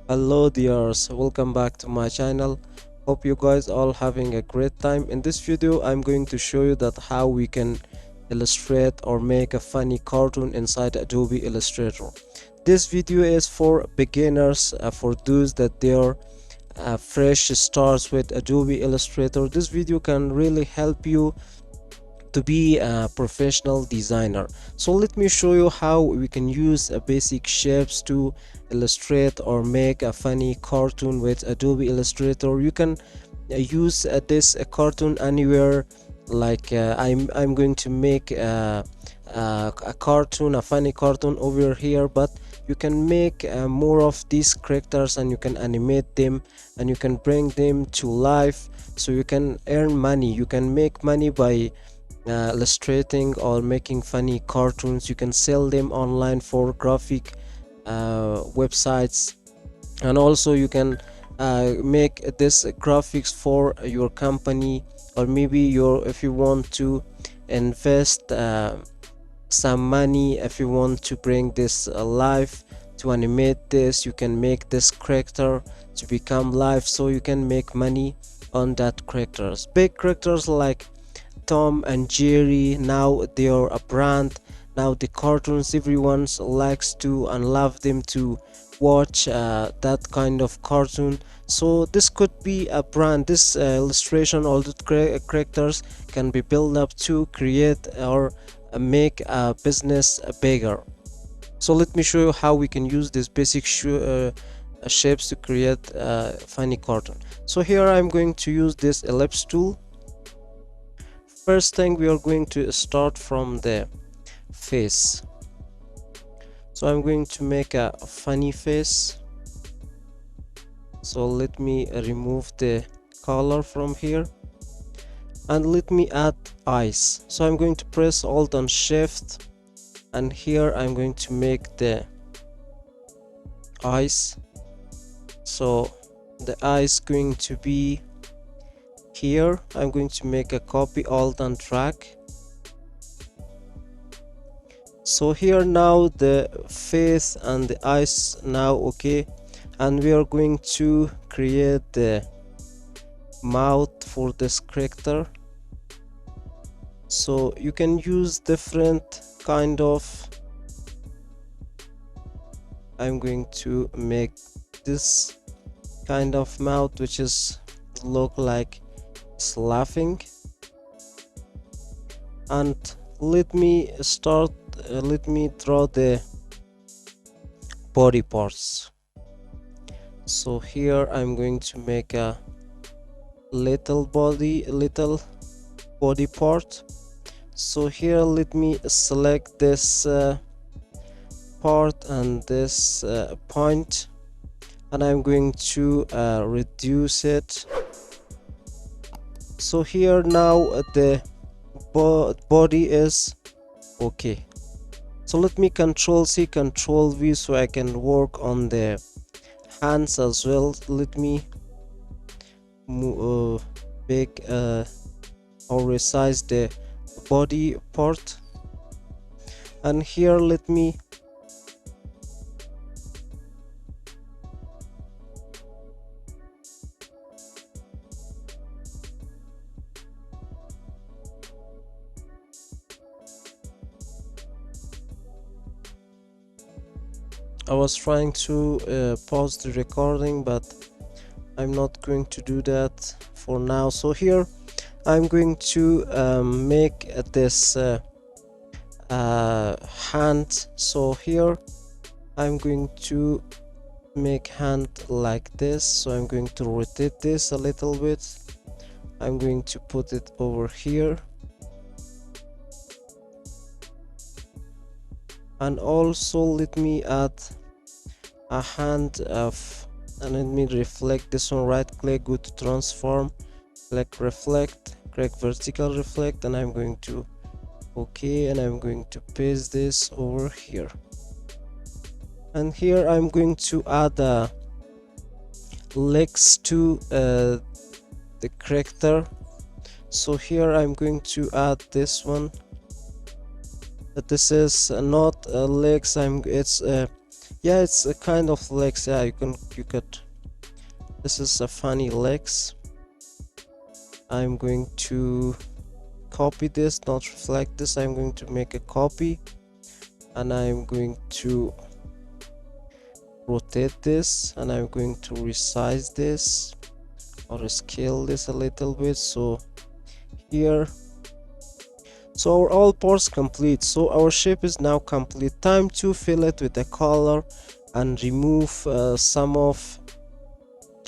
Hello dears, welcome back to my channel. Hope you guys all having a great time. In this video I'm going to show you that how we can illustrate or make a funny cartoon inside Adobe Illustrator. This video is for beginners, for those that they are fresh starts with Adobe Illustrator. This video can really help you to be a professional designer. So let me show you how we can use basic shapes to illustrate or make a funny cartoon with Adobe Illustrator. You can use this cartoon anywhere. Like I'm going to make a cartoon, a funny cartoon over here, but you can make more of these characters and you can animate them and you can bring them to life, so you can earn money. You can make money by illustrating or making funny cartoons. You can sell them online for graphic websites, and also you can make this graphics for your company, or maybe if you want to invest some money, if you want to bring this live to animate this, you can make this character to become live, so you can make money on that characters. Big characters like Tom and Jerry, now they are a brand. Now the cartoons, everyone likes to and love them to watch that kind of cartoon. So this could be a brand. This illustration, all the characters can be built up to create or make a business bigger. So let me show you how we can use these basic shapes to create a funny cartoon. So here I'm going to use this ellipse tool. First thing, we are going to start from the face. So I'm going to make a funny face. So let me remove the color from here and let me add eyes. So I'm going to press Alt and Shift, and here I'm going to make the eyes. So the eyes going to be here. I'm going to make a copy, Alt and drag. So here now the face and the eyes now okay, and we are going to create the mouth for this character. So you can use different kind of, I'm going to make this kind of mouth which is look like it's laughing. And let me start, let me draw the body parts. So here I'm going to make a little body part. So here let me select this part and this point, and I'm going to reduce it. So here now the body is okay. So let me Control C, Control V, so I can work on the hands as well. Let me make or resize the body part, and here let me I was trying to pause the recording, but I'm not going to do that for now. So here I'm going to make this hand. So here I'm going to make hand like this. So I'm going to rotate this a little bit. I'm going to put it over here, and also let me add a hand of, and let me reflect this one. Right click, go to transform, click reflect, click vertical reflect, and I'm going to okay, and I'm going to paste this over here. And here I'm going to add legs to the character. So here I'm going to add this one. This is not legs. It's yeah, it's a kind of legs. Yeah, you could. This is a funny legs. I'm going to copy this, not reflect this. I'm going to make a copy, and I'm going to rotate this, and I'm going to resize this or scale this a little bit. So here, so our all parts complete. So our shape is now complete. Time to fill it with a color and remove some of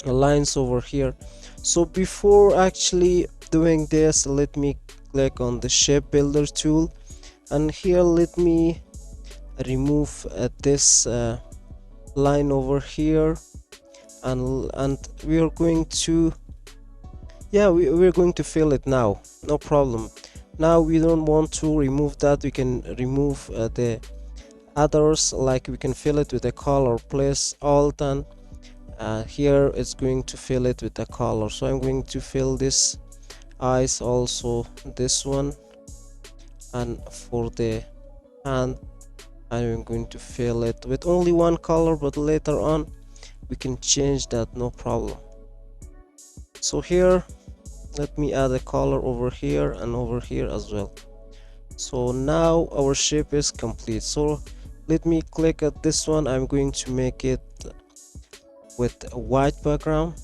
the lines over here. So before actually doing this, let me click on the shape builder tool, and here let me remove this line over here, and we are going to, yeah, we're going to fill it now, no problem. Now we don't want to remove that. We can remove the others, like we can fill it with a color. Place alt, and here it's going to fill it with a color. So I'm going to fill this eyes, also this one, and for the hand I'm going to fill it with only one color, but later on we can change that, no problem. So here let me add a color over here and over here as well. So now our shape is complete. So let me click at this one. I'm going to make it with a white background.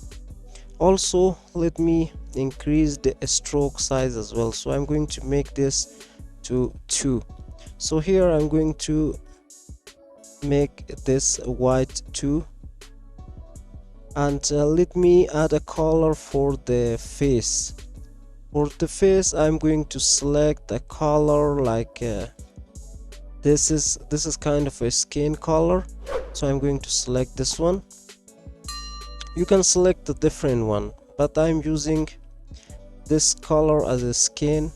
Also let me increase the stroke size as well. So I'm going to make this to 2. So here I'm going to make this white 2, and let me add a color for the face. For the face I'm going to select a color like this is kind of a skin color. So I'm going to select this one. You can select a different one, but I'm using this color as a skin.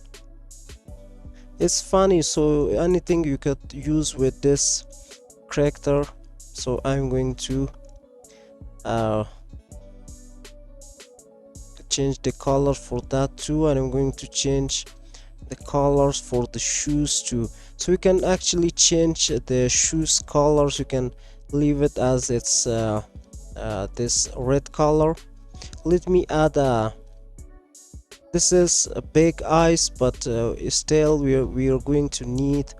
It's funny, so anything you could use with this character. So I'm going to change the color for that too, and I'm going to change the colors for the shoes too. So you can actually change the shoes colors. You can leave it as it's this red color. Let me add this is a big eyes, but still we are going to need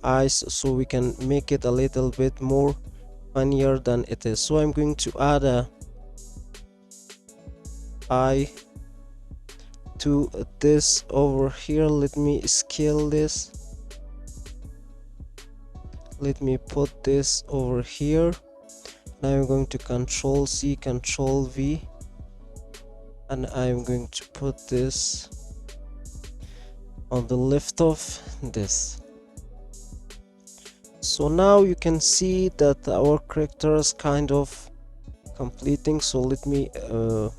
eyes, so we can make it a little bit more funnier than it is. So I'm going to add a eye to this over here. Let me scale this. Let me put this over here. Now I'm going to Control C, Control V, and I'm going to put this on the left of this. So now you can see that our character is kind of completing. So let me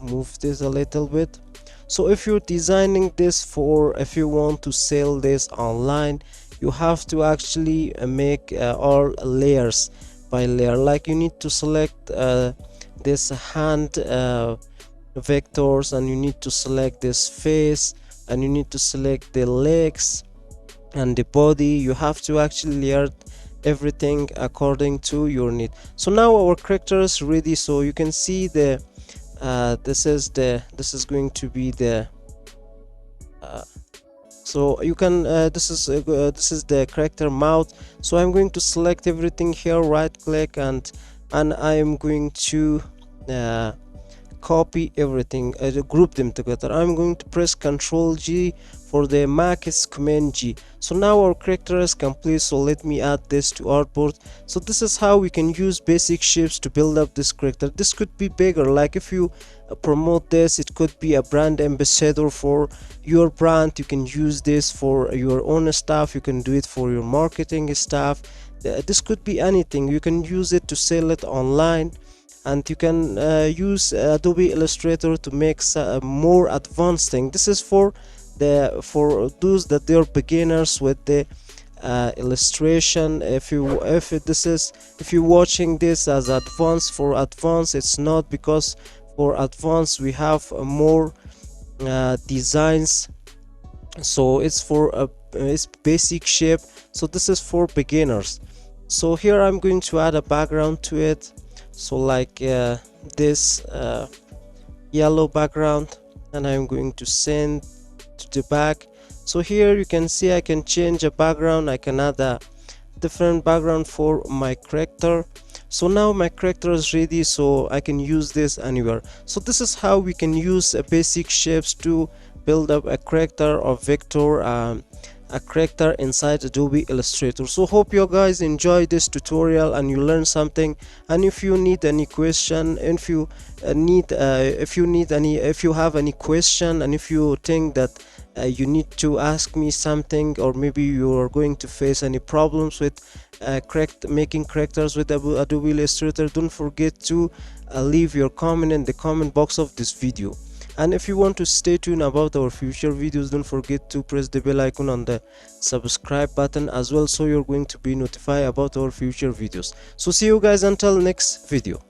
move this a little bit. So if you're designing this for, if you want to sell this online, you have to actually make all layers by layer. Like you need to select this hand vectors, and you need to select this face, and you need to select the legs and the body. You have to actually layer everything according to your need. So now our character is ready. So you can see the this is going to be the so you can this is the character mouth. So I'm going to select everything here, right click, and I am going to copy everything, group them together. I'm going to press Ctrl G. For the Mac is Command G. So now our character is complete. So let me add this to artboard. So this is how we can use basic shapes to build up this character. This could be bigger, like if you promote this, it could be a brand ambassador for your brand. You can use this for your own stuff. You can do it for your marketing stuff. This could be anything. You can use it to sell it online, and you can use Adobe Illustrator to make more advanced thing. This is for those that they are beginners with the illustration. If you're watching this as advanced, for advanced it's not, because for advanced we have more designs. So it's for a it's basic shape, so this is for beginners. So here I'm going to add a background to it, so like this yellow background, and I'm going to send to the back. So here you can see I can change a background, I can add a different background for my character. So now my character is ready, so I can use this anywhere. So this is how we can use basic shapes to build up a character or vector, a character inside Adobe Illustrator. So hope you guys enjoy this tutorial and you learn something. And if you need any question, if you have any question, and if you think that you need to ask me something, or maybe you are going to face any problems with making characters with Adobe Illustrator, don't forget to leave your comment in the comment box of this video. And if you want to stay tuned about our future videos, don't forget to press the bell icon on the subscribe button as well, so you're going to be notified about our future videos. So see you guys until next video.